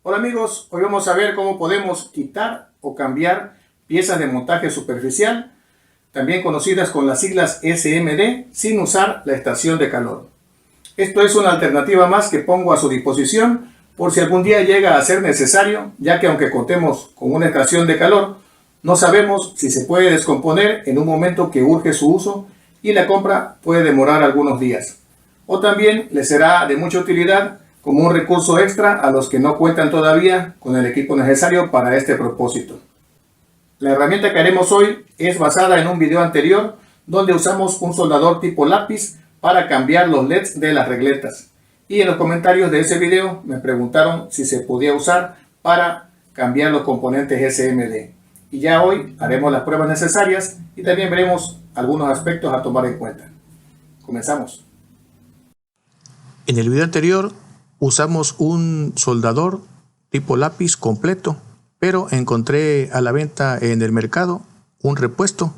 Hola amigos, hoy vamos a ver cómo podemos quitar o cambiar piezas de montaje superficial, también conocidas con las siglas SMD, sin usar la estación de calor. Esto es una alternativa más que pongo a su disposición por si algún día llega a ser necesario, ya que aunque contemos con una estación de calor, no sabemos si se puede descomponer en un momento que urge su uso y la compra puede demorar algunos días. O también les será de mucha utilidad como un recurso extra a los que no cuentan todavía con el equipo necesario para este propósito. La herramienta que haremos hoy es basada en un video anterior donde usamos un soldador tipo lápiz para cambiar los LEDs de las regletas. Y en los comentarios de ese video me preguntaron si se podía usar para cambiar los componentes SMD. Y ya hoy haremos las pruebas necesarias y también veremos algunos aspectos a tomar en cuenta. Comenzamos. En el video anterior usamos un soldador tipo lápiz completo, pero encontré a la venta en el mercado un repuesto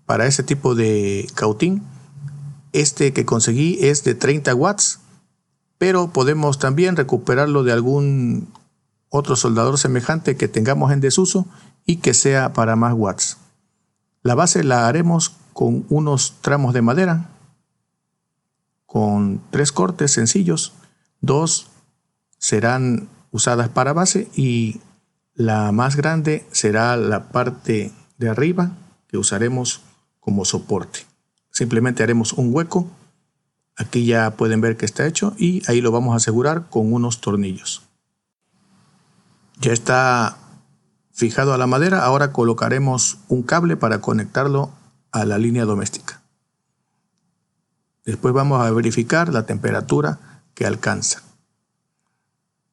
para ese tipo de cautín. Este que conseguí es de 30 watts, pero podemos también recuperarlo de algún otro soldador semejante que tengamos en desuso y que sea para más watts. La base la haremos con unos tramos de madera, con 3 cortes sencillos, 2 serán usadas para base y la más grande será la parte de arriba que usaremos como soporte. Simplemente haremos un hueco, aquí ya pueden ver que está hecho y ahí lo vamos a asegurar con unos tornillos. Ya está fijado a la madera, ahora colocaremos un cable para conectarlo a la línea doméstica. Después vamos a verificar la temperatura que alcanza.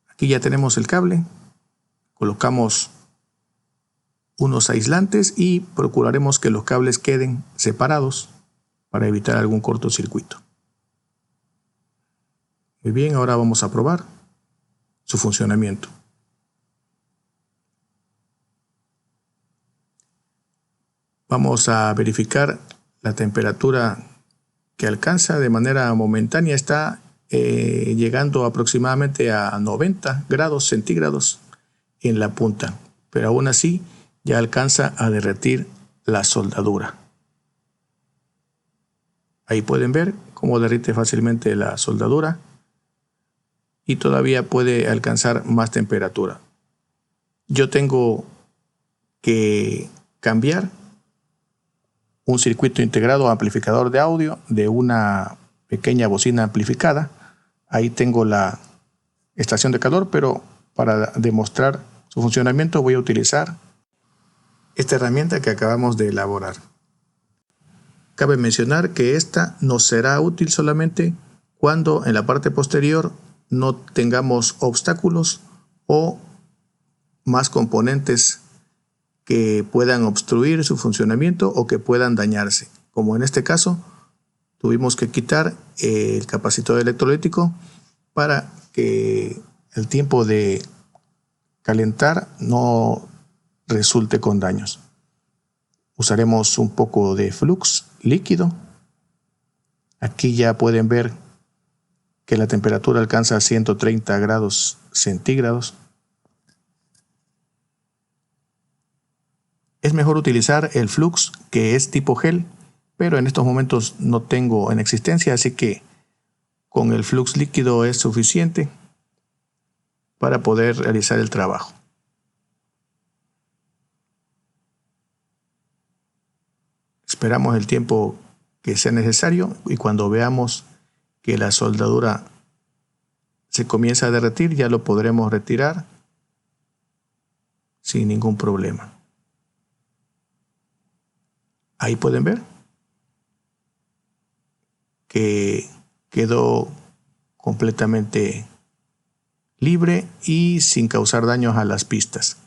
Aquí ya tenemos el cable, colocamos unos aislantes y procuraremos que los cables queden separados para evitar algún cortocircuito. Muy bien, ahora vamos a probar su funcionamiento. Vamos a verificar la temperatura que alcanza de manera momentánea. Está llegando aproximadamente a 90 grados centígrados en la punta, pero aún así ya alcanza a derretir la soldadura. Ahí pueden ver cómo derrite fácilmente la soldadura y todavía puede alcanzar más temperatura. Yo tengo que cambiar un circuito integrado amplificador de audio de una pequeña bocina amplificada. Ahí tengo la estación de calor, pero para demostrar su funcionamiento voy a utilizar esta herramienta que acabamos de elaborar. Cabe mencionar que esta nos será útil solamente cuando en la parte posterior no tengamos obstáculos o más componentes que puedan obstruir su funcionamiento o que puedan dañarse. Como en este caso, tuvimos que quitar el capacitor electrolítico para que el tiempo de calentar no resulte con daños. Usaremos un poco de flux líquido. Aquí ya pueden ver que la temperatura alcanza 130 grados centígrados. Es mejor utilizar el flux que es tipo gel, pero en estos momentos no tengo en existencia, así que con el flux líquido es suficiente para poder realizar el trabajo. Esperamos el tiempo que sea necesario y cuando veamos que la soldadura se comienza a derretir, ya lo podremos retirar sin ningún problema. Ahí pueden ver que quedó completamente libre y sin causar daños a las pistas.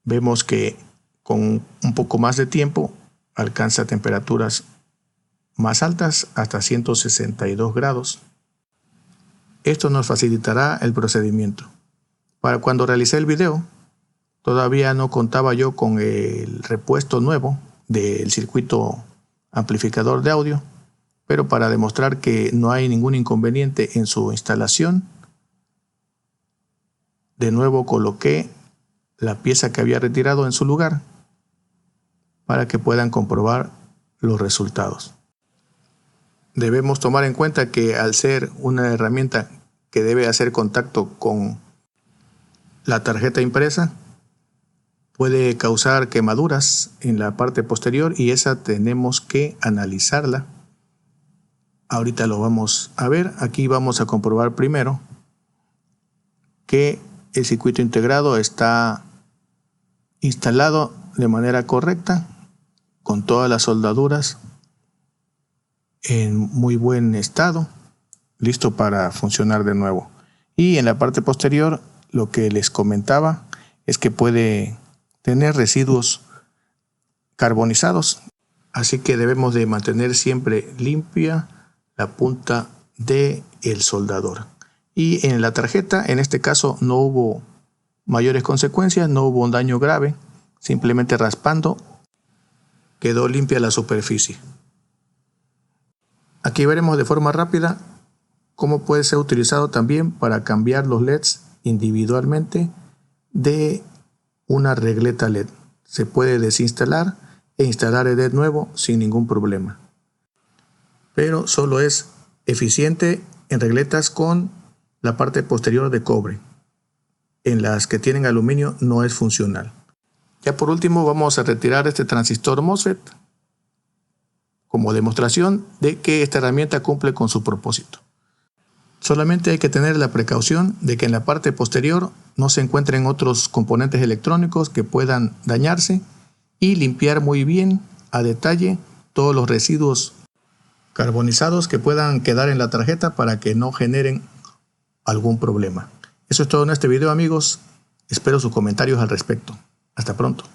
Vemos que con un poco más de tiempo alcanza temperaturas más altas, hasta 162 grados. Esto nos facilitará el procedimiento. Para cuando realicé el video, todavía no contaba yo con el repuesto nuevo del circuito amplificador de audio, pero para demostrar que no hay ningún inconveniente en su instalación, de nuevo coloqué la pieza que había retirado en su lugar para que puedan comprobar los resultados. Debemos tomar en cuenta que al ser una herramienta que debe hacer contacto con la tarjeta impresa, puede causar quemaduras en la parte posterior y esa tenemos que analizarla. Ahorita lo vamos a ver. Aquí vamos a comprobar primero que el circuito integrado está instalado de manera correcta, con todas las soldaduras en muy buen estado, listo para funcionar de nuevo. Y en la parte posterior, lo que les comentaba es que puede tener residuos carbonizados, así que debemos de mantener siempre limpia la punta del soldador. Y en la tarjeta, en este caso, no hubo mayores consecuencias, no hubo un daño grave, simplemente raspando quedó limpia la superficie. Aquí veremos de forma rápida cómo puede ser utilizado también para cambiar los LEDs individualmente de una regleta LED. Se puede desinstalar e instalar el LED nuevo sin ningún problema. Pero solo es eficiente en regletas con la parte posterior de cobre. En las que tienen aluminio no es funcional. Ya por último vamos a retirar este transistor MOSFET como demostración de que esta herramienta cumple con su propósito. Solamente hay que tener la precaución de que en la parte posterior no se encuentren otros componentes electrónicos que puedan dañarse y limpiar muy bien a detalle todos los residuos carbonizados que puedan quedar en la tarjeta para que no generen algún problema. Eso es todo en este video, amigos. Espero sus comentarios al respecto. Hasta pronto.